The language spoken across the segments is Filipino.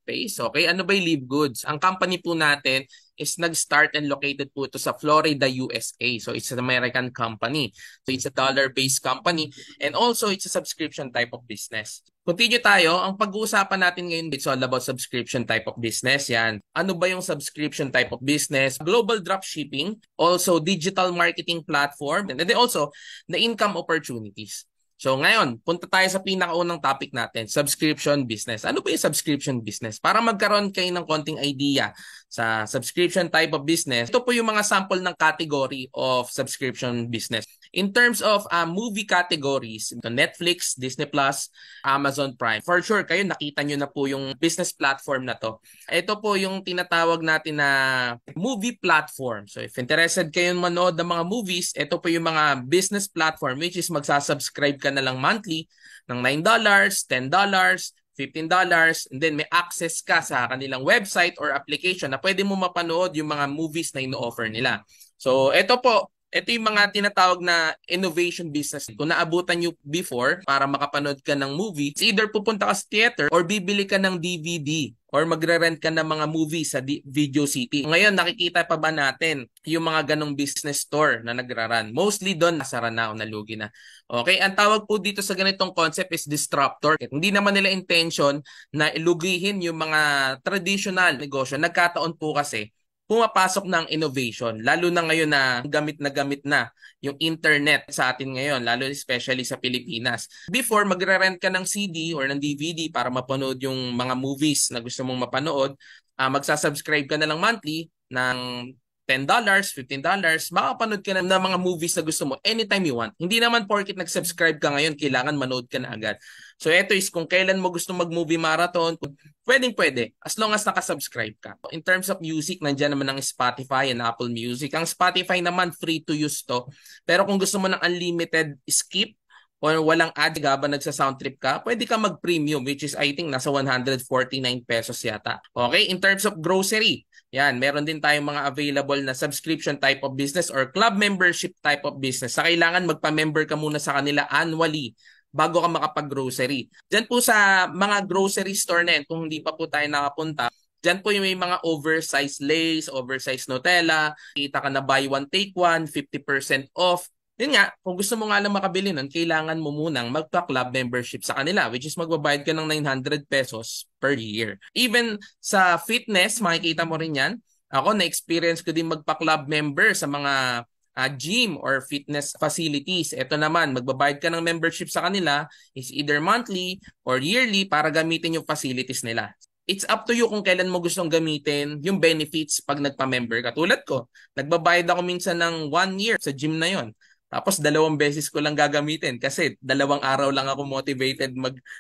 Pace. Okay, ano ba yung Live Goods? Ang company po natin is nag-start and located po ito sa Florida, USA. So it's an American company. So it's a dollar-based company and also it's a subscription type of business. Continue tayo. Ang pag-uusapan natin ngayon, it's all about subscription type of business. Yan. Ano ba yung subscription type of business? Global dropshipping, also digital marketing platform, and then also the income opportunities. So ngayon, punta tayo sa pinakaunang topic natin, subscription business. Ano ba yung subscription business? Para magkaroon kayo ng konting idea sa subscription type of business, ito po yung mga sample ng category of subscription business. In terms of movie categories, Netflix, Disney Plus, Amazon Prime. For sure, kayo nakita nyo na po yung business platform na to. Ito po yung tinatawag natin na movie platform. So if interested kayo manood ng mga movies, ito po yung mga business platform which is magsasubscribe ka na lang monthly ng $9, $10, $15, and then may access ka sa kanilang website or application na pwede mo mapanood yung mga movies na ino-offer nila. So ito yung mga tinatawag na innovation business. Kung naabutan nyo before para makapanood ka ng movie, it's either pupunta ka sa theater or bibili ka ng DVD or magre-rent ka ng mga movie sa Video City. Ngayon, nakikita pa ba natin yung mga ganong business store na nagraran? Mostly doon, nasara na o nalugi na. Okay, ang tawag po dito sa ganitong concept is disruptor. Hindi naman nila intention na ilugihin yung mga traditional negosyo. Nagkataon po kasi pumapasok ng innovation, lalo na ngayon na gamit na yung internet sa atin ngayon, lalo especially sa Pilipinas. Before, magre-rent ka ng CD or ng DVD para mapanood yung mga movies na gusto mong mapanood, magsasubscribe ka na lang monthly ng $10, $15, makapanood ka na ng mga movies na gusto mo anytime you want. Hindi naman porket nag-subscribe ka ngayon, kailangan manood ka na agad. So ito is kung kailan mo gusto mag-movie marathon, pwedeng-pwede, as long as nakasubscribe ka. In terms of music, nandiyan naman ang Spotify and Apple Music. Ang Spotify naman, free to use to. Pero kung gusto mo ng unlimited skip, o walang ad habang nagsa-sound trip ka, pwede ka mag-premium which is I think nasa 149 pesos yata. Okay, in terms of grocery, yan, meron din tayong mga available na subscription type of business or club membership type of business. Sa kailangan magpa-member ka muna sa kanila annually bago ka makapag-grocery. Diyan po sa mga grocery store na yan, kung hindi pa po tayo nakapunta, diyan po yung may mga oversized Lay's, oversized Nutella, kita ka na buy one, take one, 50% off. Yun nga, kung gusto mo nga lang makabili nun, kailangan mo munang magpa-club membership sa kanila, which is magbabayad ka ng 900 pesos per year. Even sa fitness, makikita mo rin yan. Ako, na-experience ko din magpa-club member sa mga gym or fitness facilities. Ito naman, magbabayad ka ng membership sa kanila is either monthly or yearly para gamitin yung facilities nila. It's up to you kung kailan mo gustong gamitin yung benefits pag nagpa-member ka. Tulad ko, nagbabayad ako minsan ng 1 year sa gym na yon. Tapos 2 beses ko lang gagamitin kasi 2 araw lang ako motivated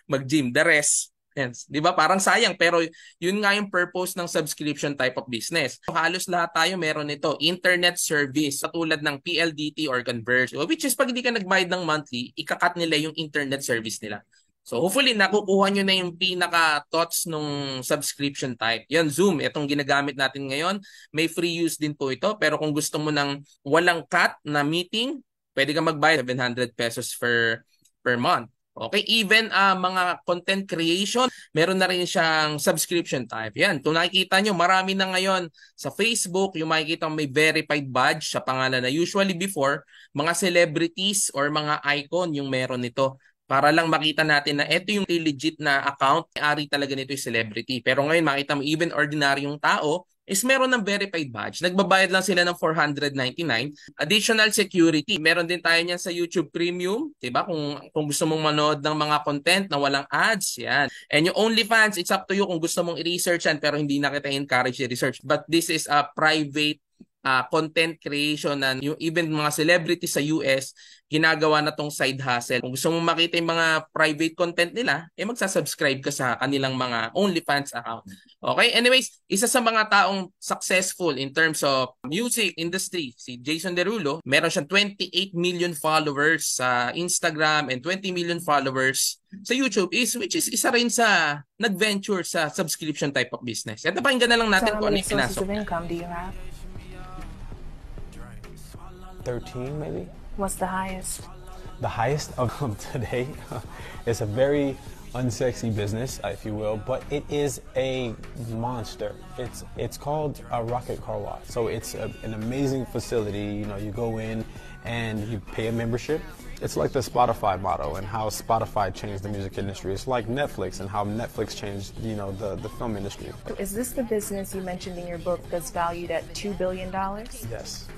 mag-gym. The rest, yes, 'di ba? Parang sayang pero yun nga yung purpose ng subscription type of business. So, halos lahat tayo meron nito, internet service katulad ng PLDT or Converge. Which is pag hindi ka nagbayad ng monthly, ikakat nila yung internet service nila. So hopefully nakukuha nyo na yung pinaka-thoughts nung subscription type. Yan, Zoom, itong ginagamit natin ngayon. May free use din po ito. Pero kung gusto mo ng walang cut na meeting, pwede ka magbayad 700 pesos per month. Okay, even mga content creation, meron na rin siyang subscription type. Yan, kung nakikita nyo, marami na ngayon sa Facebook, yung makikita may verified badge sa pangalan na usually before, mga celebrities or mga icon yung meron nito. Para lang makita natin na ito yung legit na account, ari talaga nito yung celebrity. Pero ngayon makita mo even ordinaryong tao is meron ng verified badge. Nagbabayad lang sila ng 499. Additional security. Meron din tayo niyan sa YouTube Premium. Diba? Kung gusto mong manood ng mga content na walang ads, yan. And yung OnlyFans, it's up to you kung gusto mong i-research yan pero hindi na kita encourage i-research. But this is a private content creation na yung even mga celebrities sa US ginagawa na tong side hustle. Kung gusto mong makita yung mga private content nila, magsasubscribe ka sa kanilang mga OnlyFans account. Okay? Anyways, isa sa mga taong successful in terms of music industry, si Jason Derulo, meron siyang 28 million followers sa Instagram and 20 million followers sa YouTube which is isa rin sa nag-venture sa subscription type of business. At napakinggan na lang natin kung ano yung pinasok. Sources of income do you have? 13 maybe. What's the highest? The highest of today is a very unsexy business, if you will, but it is a monster. It's called a Rocket Car Wash. So it's an amazing facility. You know, you go in and you pay a membership. It's like the Spotify model and how Spotify changed the music industry. It's like Netflix and how Netflix changed, you know, the film industry. Is this the business you mentioned in your book that's valued at $2 billion? Yes.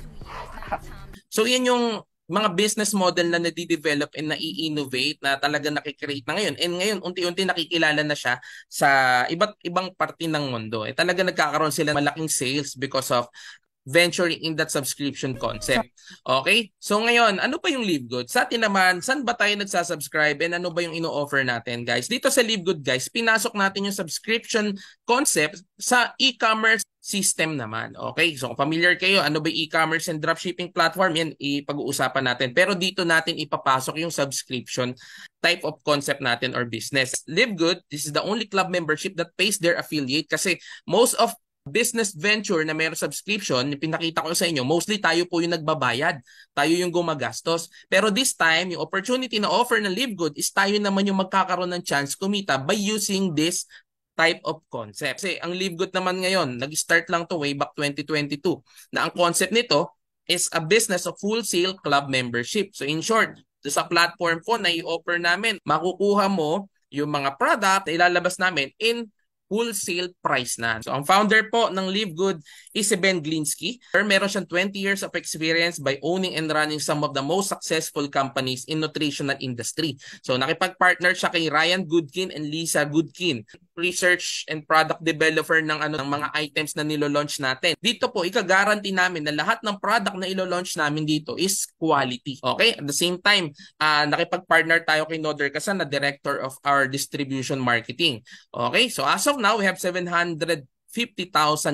So yan yung mga business model na nade-develop and na-i-innovate na talaga nakikreate na ngayon. And ngayon, unti-unti nakikilala na siya sa iba't ibang parte ng mundo. Eh, talaga nagkakaroon sila malaking sales because of venturing in that subscription concept. Okay? So ngayon, ano pa yung Live Good? Sa atin naman, saan ba tayo nagsasubscribe and ano ba yung ino-offer natin, guys? Dito sa Live Good, guys, pinasok natin yung subscription concept sa e-commerce system naman. Okay? So kung familiar kayo, ano ba yung e-commerce and dropshipping platform? Yan, ipag-uusapan natin. Pero dito natin ipapasok yung subscription type of concept natin or business. Live Good, this is the only club membership that pays their affiliate kasi most of business venture na mayroong subscription, pinakita ko sa inyo, mostly tayo po yung nagbabayad. Tayo yung gumagastos. Pero this time, yung opportunity na offer ng Live Good is tayo naman yung magkakaroon ng chance kumita by using this type of concept. Kasi ang Live Good naman ngayon, nag-start lang to way back 2022, na ang concept nito is a business of wholesale club membership. So in short, sa platform po na i-offer namin, makukuha mo yung mga product na ilalabas namin in wholesale price na. So, ang founder po ng Live Good is si Ben Glinsky. Meron siyang 20 years of experience by owning and running some of the most successful companies in nutritional industry. So, nakipag-partner siya kay Ryan Goodkin and Lisa Goodkin, research and product developer ng mga items na nilo-launch natin. Dito po, ika-guarantee namin na lahat ng product na ilo-launch namin dito is quality. Okay? At the same time, nakipag-partner tayo kay Noder Kasan na Director of our Distribution Marketing. Okay? So, as of now, we have 750,000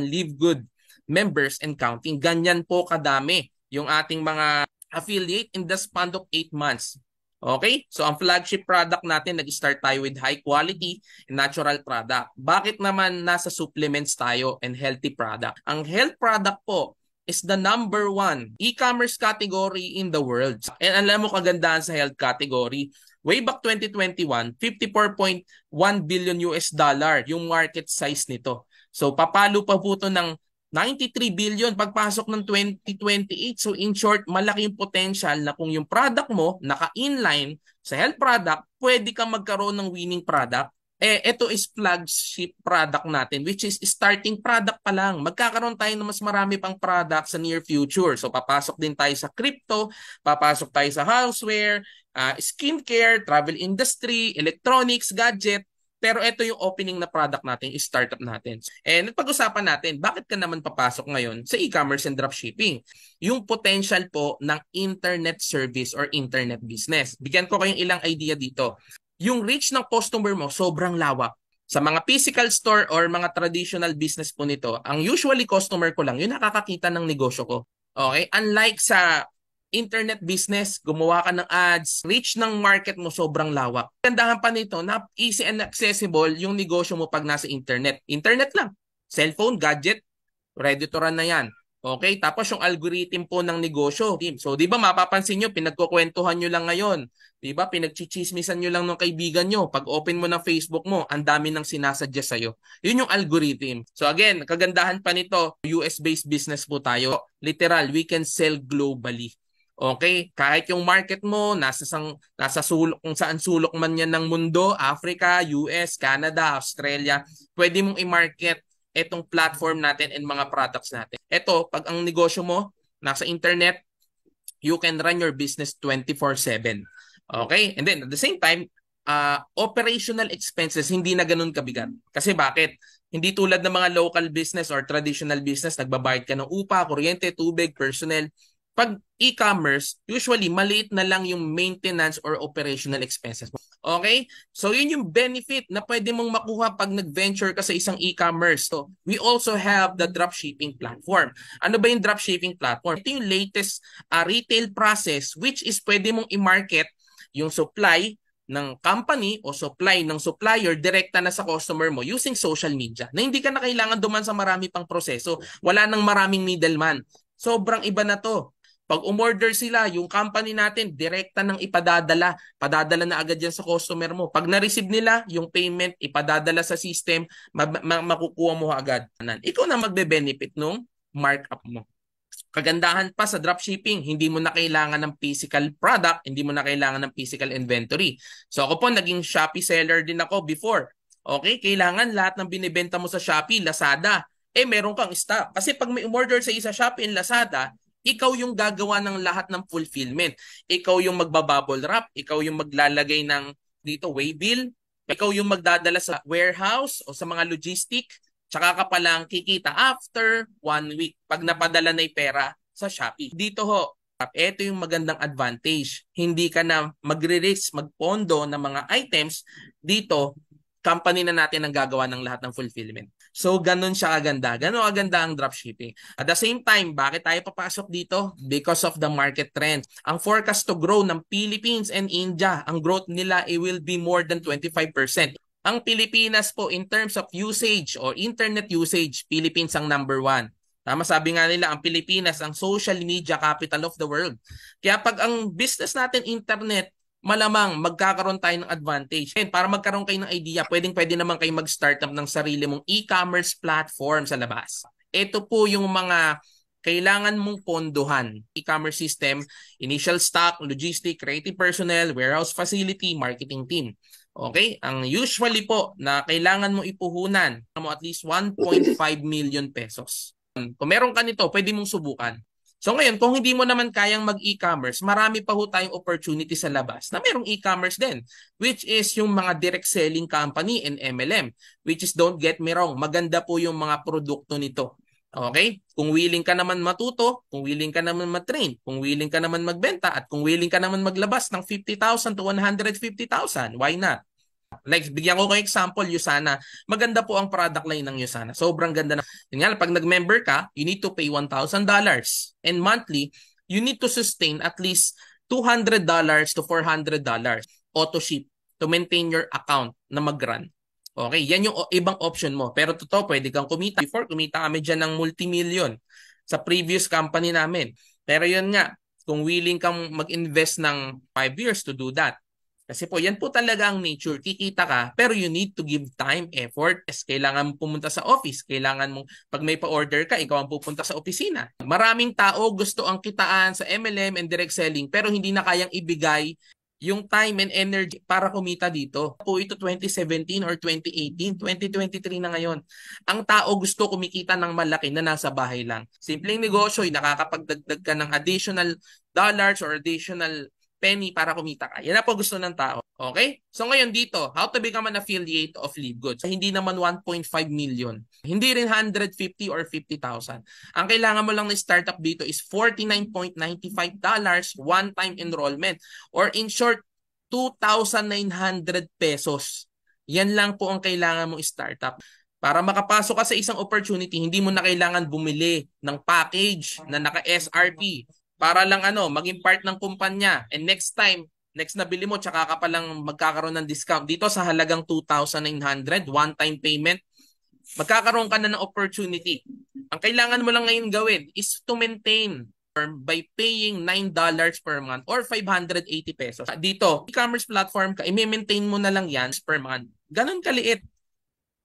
Live Good members and counting. Ganyan po kadami yung ating mga affiliate in the span of 8 months. Okay? So, ang flagship product natin, nag-start tayo with high quality and natural product. Bakit naman nasa supplements tayo and healthy product? Ang health product po is the number 1 e-commerce category in the world. And alam mo kagandahan sa health category, way back 2021, 54.1 billion US dollar yung market size nito. So papalo pa po ito ng 93 billion pagpasok ng 2028. So in short, malaki yung potential na kung yung product mo naka-inline sa health product, pwede kang magkaroon ng winning product. Ito is flagship product natin, which is starting product pa lang. Magkakaroon tayo ng mas marami pang product sa near future. So papasok din tayo sa crypto, papasok tayo sa houseware, skincare, travel industry, electronics, gadget. Pero ito yung opening na product natin, is startup natin. And pag-usapan natin, bakit ka naman papasok ngayon sa e-commerce and dropshipping? Yung potential po ng internet service or internet business. Bigyan ko kayong ilang idea dito. Yung reach ng customer mo, sobrang lawak. Sa mga physical store or mga traditional business po nito, ang usually customer ko lang, yung nakakakita ng negosyo ko. Okay? Unlike sa internet business, gumawa ka ng ads, reach ng market mo sobrang lawak. Gandahan pa nito na easy and accessible yung negosyo mo pag nasa internet. Internet lang. Cellphone, gadget, ready to run na yan. Okay, tapos yung algorithm po ng negosyo. So, di ba mapapansin nyo, pinagkukwentuhan nyo lang ngayon. Di ba, pinagchichismisan nyo lang ng kaibigan nyo. Pag open mo ng Facebook mo, ang dami nang sinasuggest sa'yo. Yun yung algorithm. So again, kagandahan pa nito, US-based business po tayo. Literal, we can sell globally. Okay, kahit yung market mo nasa sulok, kung saan sulok man yan ng mundo, Africa, US, Canada, Australia, pwede mong i-market etong platform natin and mga products natin. Ito, pag ang negosyo mo nasa internet, you can run your business 24/7. Okay? And then at the same time, operational expenses hindi na ganun kabigat. Kasi bakit? Hindi tulad ng mga local business or traditional business, nagbabayad ka ng upa, kuryente, tubig, personnel. Pag e-commerce, usually maliit na lang yung maintenance or operational expenses. Okay? So yun yung benefit na pwede mong makuha pag nag-venture ka sa isang e-commerce. So we also have the dropshipping platform. Ano ba yung dropshipping platform? Ito yung latest retail process which is pwede mong i-market yung supply ng company o supply ng supplier direkta na sa customer mo using social media na hindi ka na kailangan duman sa marami pang proseso. Wala nang maraming middleman. Sobrang iba na to. Pag umorder sila, yung company natin, direkta nang ipadadala. Padadala na agad yan sa customer mo. Pag na-receive nila, yung payment, ipadadala sa system, makukuha mo agad. Ikaw na magbe-benefit nung markup mo. Kagandahan pa sa dropshipping, hindi mo na kailangan ng physical product, hindi mo na kailangan ng physical inventory. So ako po, naging Shopee seller din ako before. Okay, kailangan lahat ng binibenta mo sa Shopee, Lazada, meron kang stock. Kasi pag may umorder sa isa Shopee and Lazada, ikaw yung gagawa ng lahat ng fulfillment. Ikaw yung magbabubble wrap, ikaw yung maglalagay ng dito waybill, ikaw yung magdadala sa warehouse o sa mga logistic. Tsaka ka palang kikita after 1 week pag napadala na yung pera sa Shopee. Dito ho, ito yung magandang advantage. Hindi ka na magre-risk, magpondo ng mga items. Dito, company na natin ang gagawa ng lahat ng fulfillment. So, ganun siya aganda. Ganun aganda ang dropshipping. At the same time, bakit tayo papasok dito? Because of the market trend. Ang forecast to grow ng Philippines and India, ang growth nila, it will be more than 25%. Ang Pilipinas po in terms of usage or internet usage, Philippines ang number 1. Tama, sabi nga nila, ang Pilipinas ang social media capital of the world. Kaya pag ang business natin internet, malamang magkakaroon tayo ng advantage. And para magkaroon kayo ng idea, pwede naman kayo mag-startup ng sarili mong e-commerce platform sa labas. Ito po yung mga kailangan mong pondohan. E-commerce system, initial stock, logistic, creative personnel, warehouse facility, marketing team. Okay? Ang usually po na kailangan mo ipuhunan mo at least 1.5 million pesos. Kung meron ka nito, pwede mong subukan. So ngayon, kung hindi mo naman kayang mag-e-commerce, marami pa ho tayong opportunity sa labas na merong e-commerce din, which is yung mga direct selling company and MLM, which is, don't get me wrong, maganda po yung mga produkto nito. Okay? Kung willing ka naman matuto, kung willing ka naman matrain, kung willing ka naman magbenta, at kung willing ka naman maglabas ng 50,000 to 150,000, why not? Like, bigyan ko kayo example, Usana. Maganda po ang product line ng Usana. Sobrang ganda na. Yun nga, pag nag-member ka, you need to pay $1,000. And monthly, you need to sustain at least $200 to $400 auto ship to maintain your account na mag-run. Okay, yan yung ibang option mo. Pero totoo, pwede kang kumita. Before, kumita kami dyan ng multi-million sa previous company namin. Pero yun nga, kung willing kang mag-invest ng 5 years to do that, kasi po, yan po talaga ang nature. Kikita ka, pero you need to give time, effort. Kailangan mo pumunta sa office. Kailangan mo, pag may pa-order ka, ikaw ang pupunta sa opisina. Maraming tao gusto ang kitaan sa MLM and direct selling, pero hindi na kayang ibigay yung time and energy para kumita dito. Po ito 2017 or 2018, 2023 na ngayon. Ang tao gusto kumikita ng malaki na nasa bahay lang. Simpleng negosyo, nakakapagdagdag ka ng additional dollars or additional penny para kumita ka. Yan na po gusto ng tao. Okay? So ngayon dito, how to become an affiliate of Live Goods? Hindi naman 1.5 million. Hindi rin 150 or 50,000. Ang kailangan mo lang na startup dito is $49.95 one-time enrollment. Or in short, 2,900 pesos. Yan lang po ang kailangan mong startup. Para makapasok ka sa isang opportunity, hindi mo na kailangan bumili ng package na naka-SRP. Para lang maging part ng kumpanya. And next time, next na bili mo, tsaka ka palang magkakaroon ng discount. Dito sa halagang 2,900, one-time payment, magkakaroon ka na ng opportunity. Ang kailangan mo lang ngayon gawin is to maintain by paying $9 per month or 580 pesos. Dito, e-commerce platform ka, i-maintain mo na lang yan per month. Ganon kaliit.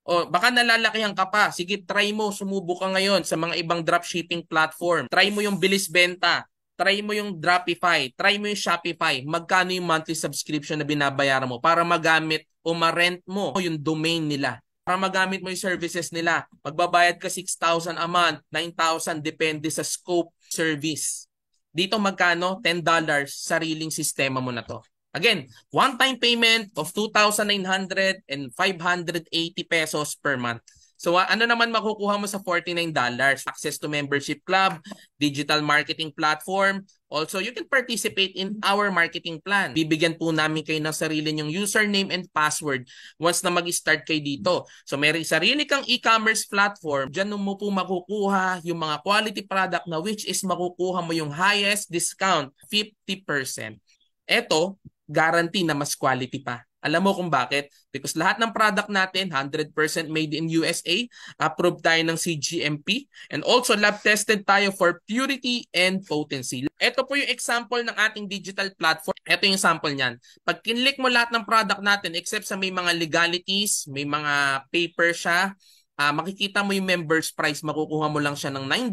O baka nalalakihan ka pa. Sige, try mo, sumubok ka ngayon sa mga ibang dropshipping platform. Try mo yung bilis benta. Try mo yung Dropify, try mo yung Shopify, magkano yung monthly subscription na binabayaran mo para magamit o ma-rent mo yung domain nila. Para magamit mo yung services nila. Magbabayad ka 6,000 a month, 9,000, depende sa scope service. Dito magkano? $10, sariling sistema mo na to. Again, one-time payment of 2,900 and 580 pesos per month. So ano naman makukuha mo sa $49? Access to membership club, digital marketing platform. Also, you can participate in our marketing plan. Bibigyan po namin kayo ng sarili nyong username and password once na mag-start kayo dito. So may sarili kang e-commerce platform. Diyan mo po makukuha yung mga quality product na which is makukuha mo yung highest discount, 50%. Ito, guarantee na mas quality pa. Alam mo kung bakit? Because lahat ng product natin, 100% made in USA, approved tayo ng CGMP, and also lab tested tayo for purity and potency. Ito po yung example ng ating digital platform. Ito yung sample niyan. Pag kinlik mo lahat ng product natin, except sa may mga legalities, may mga paper siya, makikita mo yung members price, makukuha mo lang siya ng $9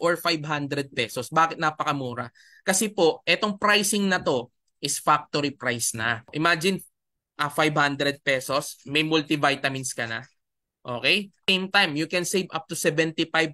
or 500 pesos. Bakit napakamura? Kasi po, etong pricing na to is factory price na. Imagine, 500 pesos, may multivitamins ka na. Okay? Same time, you can save up to 75%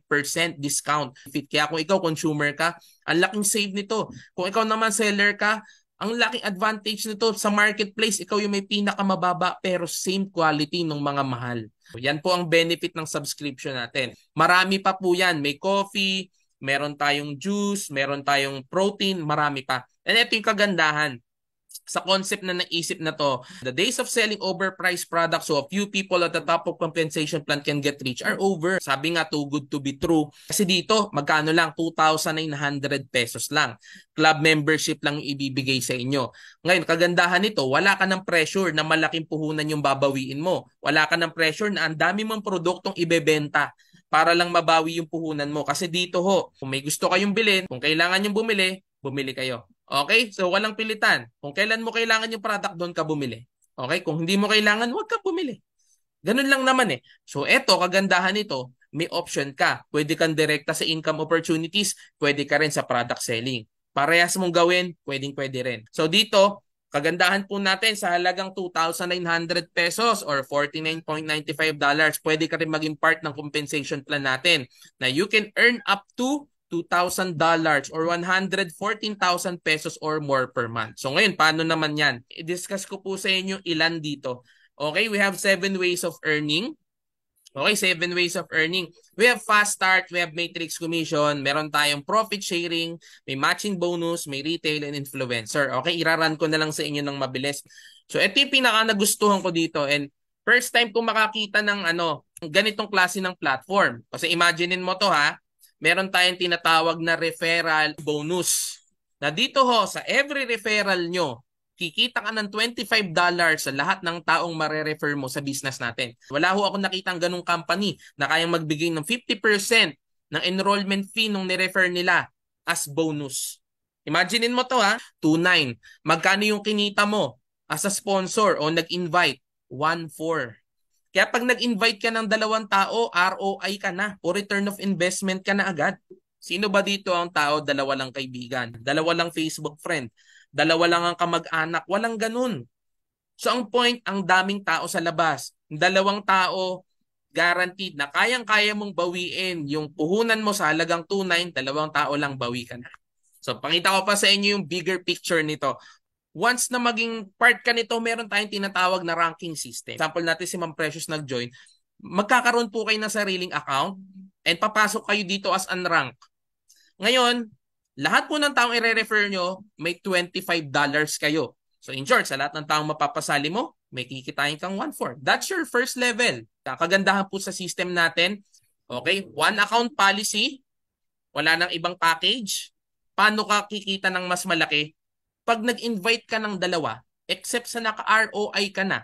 discount. Kaya kung ikaw consumer ka, ang laking save nito. Kung ikaw naman seller ka, ang laking advantage nito sa marketplace, ikaw yung may pinakamababa pero same quality ng mga mahal. Yan po ang benefit ng subscription natin. Marami pa po yan. May coffee, meron tayong juice, meron tayong protein, marami pa. And ito yung kagandahan sa concept na naisip na to, the days of selling overpriced products so a few people at the top of compensation plan can get rich are over. Sabi nga, too good to be true. Kasi dito, magkano lang? 2,900 pesos lang. Club membership lang yung ibibigay sa inyo. Ngayon, kagandahan nito, wala ka ng pressure na malaking puhunan yung babawiin mo. Wala ka ng pressure na ang dami mong produktong ibebenta para lang mabawi yung puhunan mo. Kasi dito ho, kung may gusto kayong bilhin, kung kailangan yung bumili kayo. Okay? So, walang pilitan. Kung kailan mo kailangan yung product, doon ka bumili. Okay? Kung hindi mo kailangan, huwag ka bumili. Ganun lang naman eh. So, eto, kagandahan nito, may option ka. Pwede kang direkta sa income opportunities, pwede ka rin sa product selling. Parehas mong gawin, pwede rin. So, dito, kagandahan po natin sa halagang 2,900 pesos or $49.95, pwede ka rin maging part ng compensation plan natin na you can earn up to $2,000 or 114,000 pesos or more per month. So ngayon, paano naman yan? I-discuss ko po sa inyo ilan dito. Okay, we have 7 ways of earning. Okay, 7 ways of earning. We have fast start, we have matrix commission, meron tayong profit sharing, may matching bonus, may retail and influencer. Okay, iraran ko na lang sa inyo ng mabilis. So ito yung pinaka nagustuhan ko dito and first time ko makakita ng ganitong klase ng platform. Kasi imaginein mo to ha, meron tayong tinatawag na referral bonus. Na dito ho, sa every referral nyo, kikita ka ng $25 sa lahat ng taong marerefer mo sa business natin. Wala ho ako nakitang ganung company na kayang magbigay ng 50% ng enrollment fee nung nirefer nila as bonus. Imaginein mo to ha, 2,900. Magkano yung kinita mo as a sponsor o nag-invite? 1,400. Kaya pag nag-invite ka ng 2 tao, ROI ka na o return of investment ka na agad. Sino ba dito ang tao? 2 lang kaibigan, 2 lang Facebook friend, 2 lang ang kamag-anak. Walang ganun. So ang point, ang daming tao sa labas. 2 tao, guaranteed na kayang-kaya mong bawiin yung puhunan mo sa halagang 2,900, 2 tao lang bawi ka na. So pakita ko pa sa inyo yung bigger picture nito. Once na maging part ka nito, meron tayong tinatawag na ranking system. Example natin si Ma'am Precious nag-join. Magkakaroon po kayo ng sariling account and papasok kayo dito as unranked. Ngayon, lahat po ng taong i-refer nyo, may $25 kayo. So in short, sa lahat ng taong mapapasali mo, may kikitain kang 1,400. That's your first level. Kagandahan po sa system natin, okay, 1 account policy, wala nang ibang package. Paano ka kikita ng mas malaki? Pag nag-invite ka ng 2, except sa naka-ROI ka na,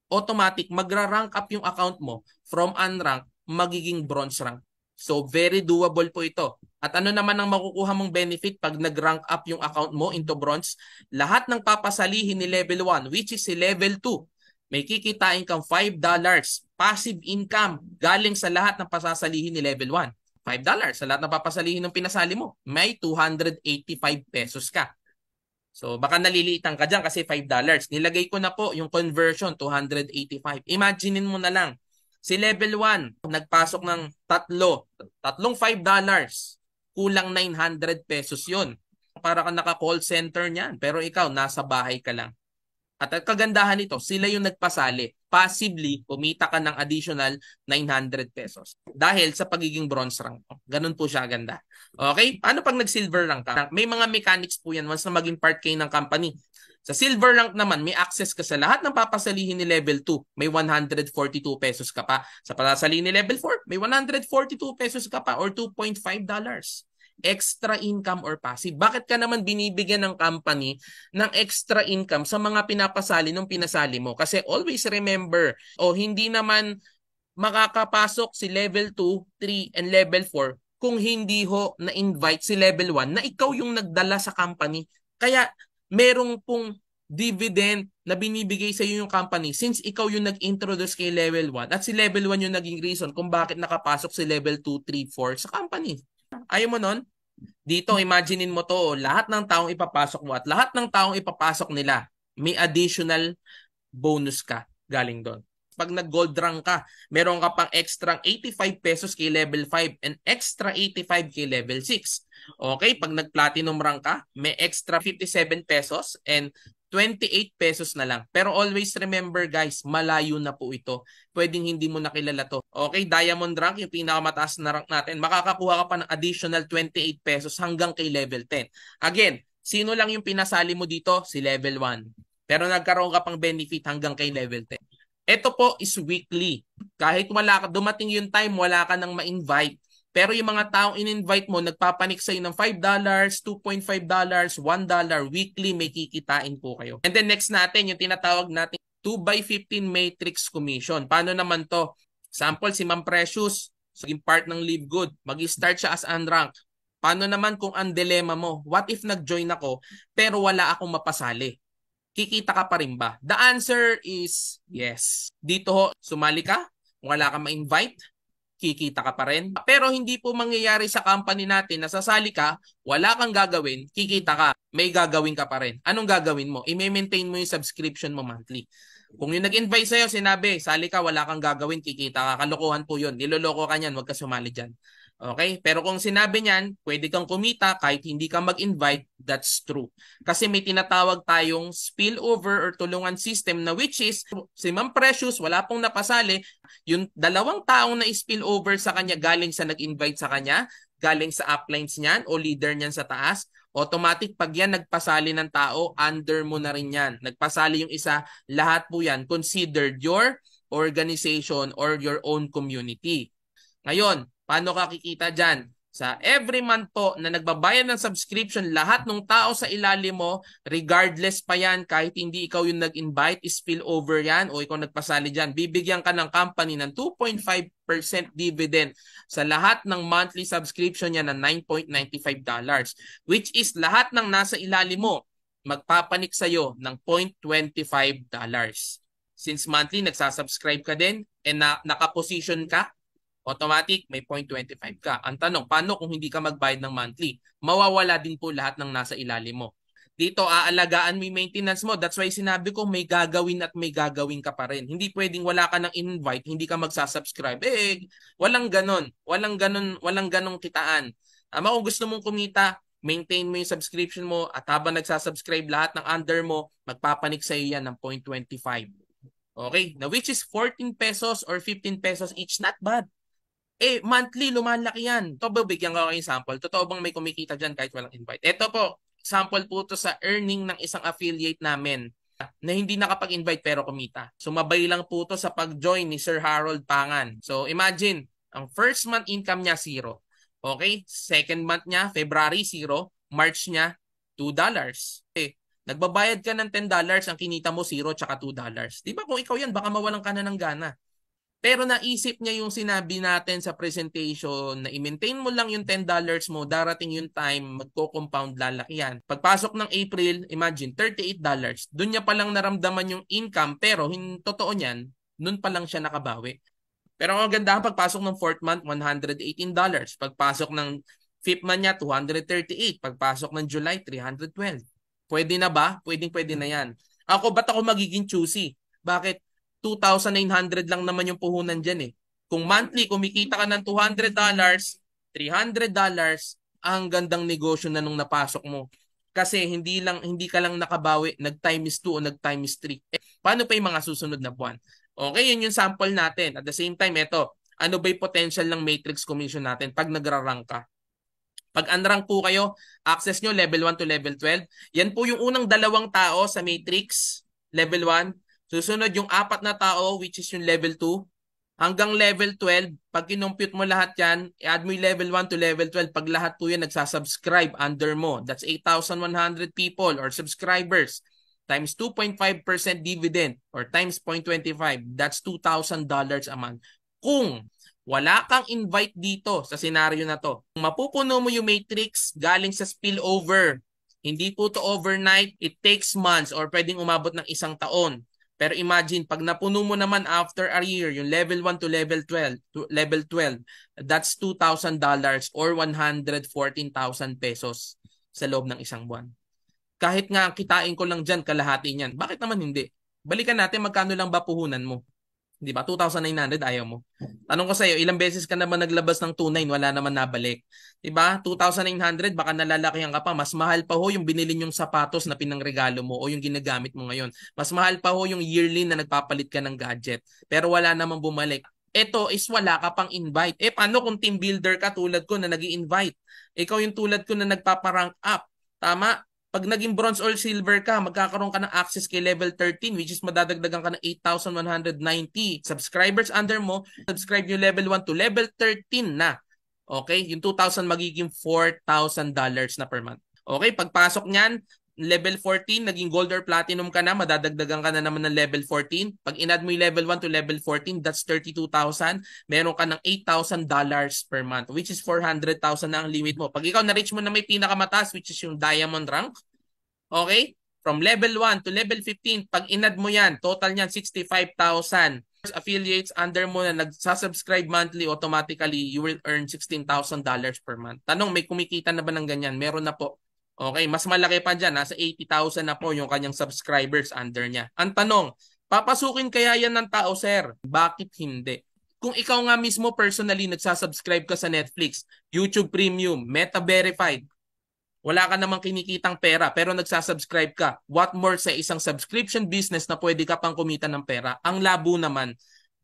automatic magra-rank up yung account mo from unranked, magiging bronze rank. So very doable po ito. At ano naman ang makukuha mong benefit pag nag-rank up yung account mo into bronze? Lahat ng papasalihin ni level 1, which is si level 2, may kikitain kang $5 passive income galing sa lahat ng pasasalihin ni level 1. $5 sa lahat ng papasalihin ng pinasali mo. May 285 pesos ka. So baka naliliitan ka dyan kasi $5. Nilagay ko na po yung conversion, 285. Imaginein mo na lang, si level 1, nagpasok ng tatlong $5, kulang 900 pesos yun. Para ka naka-call center niyan, pero ikaw, nasa bahay ka lang. At ang kagandahan nito, sila yung nagpasali. Passively, kumita ka ng additional 900 pesos. Dahil sa pagiging bronze rank. Ganun po siya ganda. Okay? Paano pag nag-silver rank ka? May mga mechanics po yan once na maging part kayo ng company. Sa silver rank naman, may access ka sa lahat ng papasalihin ni level 2. May 142 pesos ka pa. Sa papasalihin ni level 4, may 142 pesos ka pa or $2.5. extra income or passive. Bakit ka naman binibigyan ng company ng extra income sa mga pinapasali nung pinasali mo? Kasi always remember, hindi naman makakapasok si level 2, 3, and level 4 kung hindi na-invite si level 1 na ikaw yung nagdala sa company. Kaya merong pong dividend na binibigay sa iyo yung company since ikaw yung nag-introduce kay level 1 at si level 1 yung naging reason kung bakit nakapasok si level 2, 3, 4 sa company. Ayaw mo nun? Dito, imaginein mo to, lahat ng taong ipapasok mo at lahat ng taong ipapasok nila, may additional bonus ka galing doon. Pag nag-gold rank ka, meron ka pang extra 85 pesos kay level 5 and extra 85 kay level 6. Okay, pag nag-platinum rank ka, may extra 57 pesos and 28 pesos na lang. Pero always remember guys, malayo na po ito. Pwedeng hindi mo nakilala to. Okay, diamond rank, yung pinakamataas na rank natin, makakakuha ka pa ng additional 28 pesos hanggang kay level 10. Again, sino lang yung pinasali mo dito? Si level 1. Pero nagkaroon ka pang benefit hanggang kay level 10. Ito po is weekly. Kahit dumating yung time, wala ka nang ma-invite. Pero yung mga taong in-invite mo, nagpapanik sa'yo ng $5, $2.5, $1, weekly may kikitain po kayo. And then next natin, yung tinatawag natin 2x15 Matrix Commission. Paano naman to? Sample, si Ma'am Precious, saging part ng Live Good, mag-start siya as unranked. Paano naman kung ang dilemma mo? What if nag-join ako pero wala akong mapasali? Kikita ka pa rin ba? The answer is yes. Dito sumali ka, wala kang ma-invite, kikita ka pa rin. Pero hindi po mangyayari sa company natin na sasali ka, wala kang gagawin, kikita ka, may gagawin ka pa rin. Anong gagawin mo? I-maintain mo yung subscription mo monthly. Kung yung nag-invite sa'yo, sinabi, sali ka, wala kang gagawin, kikita ka. Kalokohan po yun. Niloloko ka niyan, huwag ka sumali dyan. Okay? Pero kung sinabi niyan, pwede kang kumita kahit hindi ka mag-invite, that's true. Kasi may tinatawag tayong spillover or tulungan system na which is, si Ma'am Precious, wala pong napasali, yung dalawang taong na spillover sa kanya galing sa nag-invite sa kanya, galing sa uplines niyan o leader niyan sa taas, automatic pag yan nagpasali ng tao, under mo na rin yan. Nagpasali yung isa, lahat po yan considered your organization or your own community. Ngayon, paano ka kikita dyan? Sa every month po na nagbabayad ng subscription, lahat ng tao sa ilalim mo, regardless pa yan, kahit hindi ikaw yung nag-invite, spill over yan o ikaw nagpasali dyan, bibigyan ka ng company ng 2.5% dividend sa lahat ng monthly subscription niya na $9.95, which is lahat ng nasa ilalim mo, magpapanik sa'yo ng $0.25. Since monthly, nagsasubscribe ka din and nakaposition ka, automatic may 0.25 ka. Ang tanong, paano kung hindi ka magbayad ng monthly? Mawawala din po lahat ng nasa ilalim mo. Dito, aalagaan mo yung maintenance mo. That's why sinabi ko may gagawin at may gagawin ka pa rin. Hindi pwedeng wala ka ng invite, hindi ka magsasubscribe. Walang ganon. Walang ganong kitaan. Kung gusto mong kumita, maintain mo yung subscription mo at habang nagsasubscribe lahat ng under mo, magpapanik sa iyo yan ng 0.25. Okay? Now, which is 14 pesos or 15 pesos each, not bad. Monthly, lumalaki yan. Ito ba, bigyan ko kayo sample. Totoo bang may kumikita dyan kahit walang invite? Ito po, sample po to sa earning ng isang affiliate namin na hindi nakapag-invite pero kumita. Sumabay lang po to sa pag-join ni Sir Harold Pangan. So imagine, ang first month income niya, 0. Okay? Second month niya, February, 0. March niya, $2. Nagbabayad ka ng $10, ang kinita mo 0 tsaka $2. Di ba kung ikaw yan, baka mawalan ka na ng gana. Pero naisip niya yung sinabi natin sa presentation na i-maintain mo lang yung $10 mo, darating yung time, magko-compound, lalaki yan. Pagpasok ng April, imagine, $38. Doon niya palang naramdaman yung income, pero totoo niyan, noon pa lang siya nakabawi. Pero ang ganda, pagpasok ng 4th month, $118. Pagpasok ng 5th month niya, $238. Pagpasok ng July, $312. Pwede na ba? Pwede na yan. Ba't ako magiging choosy? Bakit? 2,900 lang naman yung puhunan dyan eh. Kung monthly, kumikita ka ng $200, $300, ang gandang negosyo na nung napasok mo. Kasi hindi ka lang nakabawi, nag-times 2 o nag-times 3. Paano pa yung mga susunod na buwan? Okay, yun yung sample natin. At the same time, ito, ano ba yung potential ng matrix commission natin pag nagra-rank ka? Pag unrank po kayo, access nyo level 1 to level 12. Yan po yung unang 2 tao sa matrix, level 1. Susunod yung 4 na tao, which is yung level 2. hanggang level 12. Pag kinumpute mo lahat yan, i-add mo yung level 1 to level 12. Pag lahat po yan nagsasubscribe under mo, that's 8,100 people or subscribers times 2.5% dividend or times 0.25, that's $2,000 a month. Kung wala kang invite dito sa senaryo na to, kung mapupuno mo yung matrix galing sa spillover, hindi po to overnight, it takes months or pwedeng umabot ng 1 taon. Pero imagine, pag napuno mo naman after a year, yung level 1 to level 12, that's $2,000 or 114,000 pesos sa loob ng 1 buwan. Kahit nga kitain ko lang dyan, kalahati niyan. Bakit naman hindi? Balikan natin, magkano lang ba puhunan mo? Di ba? 2,900, ayaw mo. Tanong ko sa'yo, ilang beses ka naman naglabas ng 2,900, wala naman nabalik. Di ba? 2,900, baka nalalakihan ka pa. Mas mahal pa ho yung binili nyong sapatos na pinangregalo mo o yung ginagamit mo ngayon. Mas mahal pa ho yung yearly na nagpapalit ka ng gadget. Pero wala namang bumalik. Ito is wala ka pang invite. Paano kung team builder ka tulad ko na nag-i-invite? Ikaw yung tulad ko na nagpaparank up. Tama? Pag naging bronze or silver ka, magkakaroon ka ng access kay level 13 which is madadagdagan ka ng 8,190 subscribers under mo. Subscribe yung level 1 to level 13 na. Okay? Yung 2,000 magiging $4,000 na per month. Okay? Pagpasok niyan, level 14, naging gold or platinum ka na, madadagdagan ka na naman ng level 14. Pag in-add mo yung level 1 to level 14, that's 32,000. Meron ka ng $8,000 per month, which is 400,000 na ang limit mo. Pag ikaw na-reach mo na may pinakamataas, which is yung diamond rank, okay? From level 1 to level 15, pag in-add mo yan, total niyan 65,000. Affiliates under mo na nagsasubscribe monthly, automatically, you will earn $16,000 per month. Tanong, may kumikita na ba ng ganyan? Meron na po. Okay, mas malaki pa dyan. Nasa 80,000 na po yung kanyang subscribers under niya. Ang tanong, papasukin kaya yan ng tao, sir? Bakit hindi? Kung ikaw nga mismo personally nagsasubscribe ka sa Netflix, YouTube Premium, Meta Verified, wala ka namang kinikitang pera pero nagsasubscribe ka. What more sa isang subscription business na pwede ka pang kumita ng pera? Ang labo naman,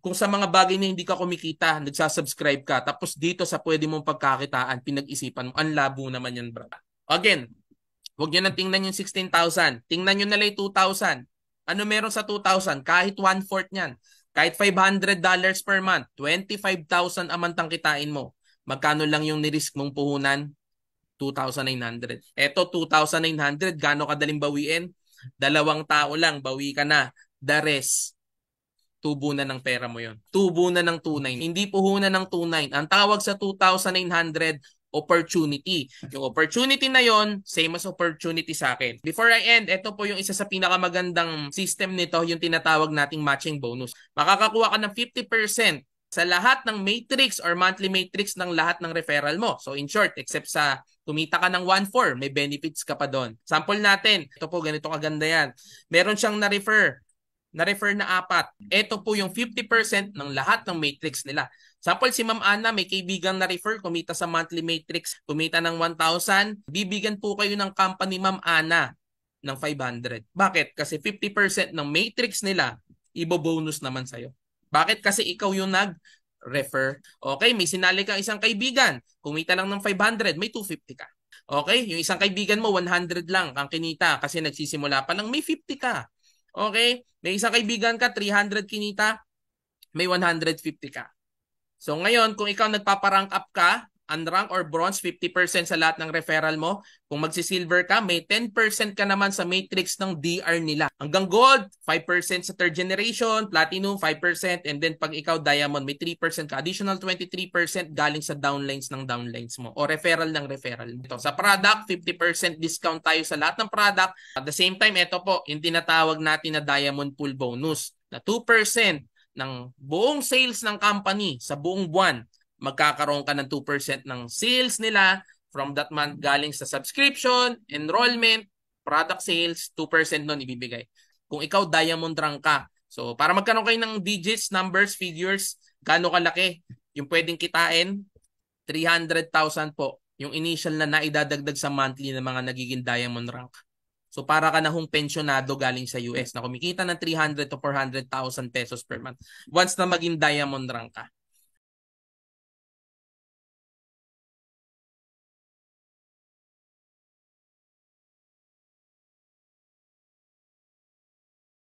kung sa mga bagay na hindi ka kumikita, nagsasubscribe ka, tapos dito sa pwede mong pagkakitaan, pinag-isipan mo, ang labo naman yan, bro. Again, huwag nyo nang tingnan yung 16,000. Tingnan nyo na lang yung 2,000. Ano meron sa 2,000? Kahit 1/4 niyan. Kahit $500 per month, 25,000 a month ang kitain mo. Magkano lang yung nirisk mong puhunan? 2,900. Eto, 2,900, gaano kadaling bawiin? 2 tao lang, bawi ka na. The rest, tubo na ng pera mo yon. Tubo na ng 2,900. Hindi puhunan ng 2,900. Ang tawag sa 2,900, opportunity. Yung opportunity na yon, same as opportunity sa akin. Before I end, ito po yung isa sa pinakamagandang system nito, yung tinatawag nating matching bonus. Makakakuha ka ng 50% sa lahat ng matrix or monthly matrix ng lahat ng referral mo. So in short, except sa kumita ka ng 1/4, may benefits ka pa doon. Sample natin, ito po, ganito kaganda yan. Meron siyang na-refer na 4. Ito po yung 50% ng lahat ng matrix nila. Sample si Ma'am Ana, may kaibigang na-refer, kumita sa monthly matrix, kumita ng 1,000, bibigyan po kayo ng company Ma'am Ana ng 500. Bakit? Kasi 50% ng matrix nila, ibo-bonus naman sa'yo. Bakit? Kasi ikaw yung nag-refer. Okay, may sinali kang isang kaibigan, kumita lang ng 500, may 250 ka. Okay, yung isang kaibigan mo, 100 lang ang kinita kasi nagsisimula pa lang, may 50 ka. Okay, may isang kaibigan ka, 300 kinita, may 150 ka. So ngayon, kung ikaw nagpaparank up ka, unrank or bronze, 50% sa lahat ng referral mo. Kung magsi-silver ka, may 10% ka naman sa matrix ng DR nila. Hanggang gold, 5% sa third generation, platinum, 5%, and then pag ikaw diamond, may 3% ka. Additional 23% galing sa downlines ng downlines mo o referral ng referral. Ito, sa product, 50% discount tayo sa lahat ng product. At the same time, ito po, yung tinatawag natin na diamond pool bonus na 2% ng buong sales ng company sa buong buwan, magkakaroon ka ng 2% ng sales nila from that month galing sa subscription, enrollment, product sales, 2% nun ibibigay. Kung ikaw diamond rank ka. So para magkaroon kayo ng digits, numbers, figures, gaano kalaki yung pwedeng kitain? 300,000 po yung initial na naidadagdag sa monthly ng mga nagiging diamond rank. So para ka na hong pensionado galing sa US na kumikita ng 300 to 400,000 pesos per month once na maging diamond rank ka.